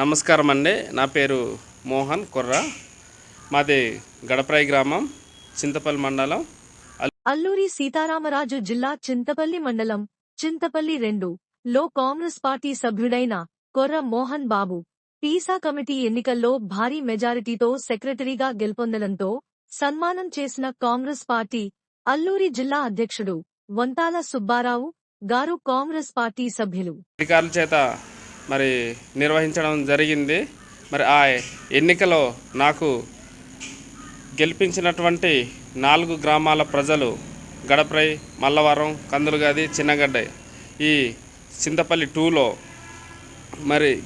నమస్కారం అండి. నా పేరు మోహన్ కుర్ర. మాది గడప్రాయి గ్రామం, చింతపల్లి మండలం. అల్లూరి సీతారామరాజు జిల్లా చింతపల్లి మండలం చింతపల్లి 2లో కాంగ్రెస్ పార్టీ సభ్యుడైన కొర్ర మోహన్ బాబు పీసా కమిటీ ఎన్నికల్లో భారీ మెజారిటీతో సెక్రటరీగా గెలుపొందడంతో సన్మానం చేసిన కాంగ్రెస్ పార్టీ అల్లూరి జిల్లా అధ్యక్షుడు వంతాల సుబ్బారావు గారు కాంగ్రెస్ పార్టీ సభ్యులు అధికారుల చేత నిర్వహించడం జరిగింది. ఆ ఎన్నికలో నాకు గెలిపించినటువంటి 4 గ్రామాల ప్రజలు గడప్రై, మల్లవరం, కందులుగాది, చిన్నగడ్డ, ఈ చింతపల్లి 2లో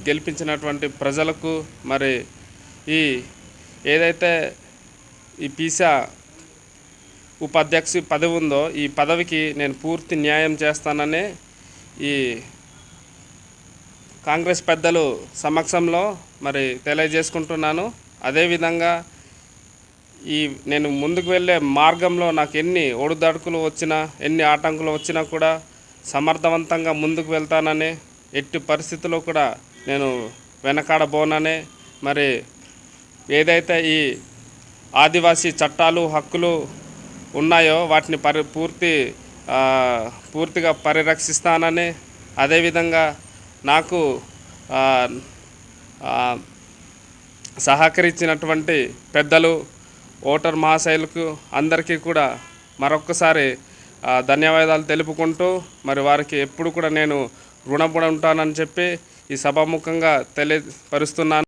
గెలిపించినటువంటి ప్రజలకు ఈ ఏదైతే ఈ పీసా ఉపాధ్యక్ష పదవి ఉందో ఈ పదవికి నేను పూర్తి న్యాయం చేస్తానని ఈ కాంగ్రెస్ పెద్దలు సమక్షంలో తెలియజేసుకుంటున్నాను. అదేవిధంగా నేను ముందుకు వెళ్ళే మార్గంలో నాకు ఎన్ని ఒడుదడుకులు వచ్చినా, ఎన్ని ఆటంకులు వచ్చినా కూడా సమర్థవంతంగా ముందుకు వెళ్తానని, ఎట్టి పరిస్థితుల్లో కూడా నేను వెనకాడబోనని, ఏదైతే ఈ ఆదివాసీ చట్టాలు, హక్కులు ఉన్నాయో వాటిని పూర్తిగా పరిరక్షిస్తానని, అదేవిధంగా నాకు సహకరించినటువంటి పెద్దలు, ఓటర్ మహాశయులకు అందరికీ కూడా మరొక్కసారి ధన్యవాదాలు తెలుపుకుంటూ వారికి ఎప్పుడు కూడా నేను రుణపడి ఉంటానని చెప్పి ఈ సభాముఖంగా తెలియపరుస్తున్నాను.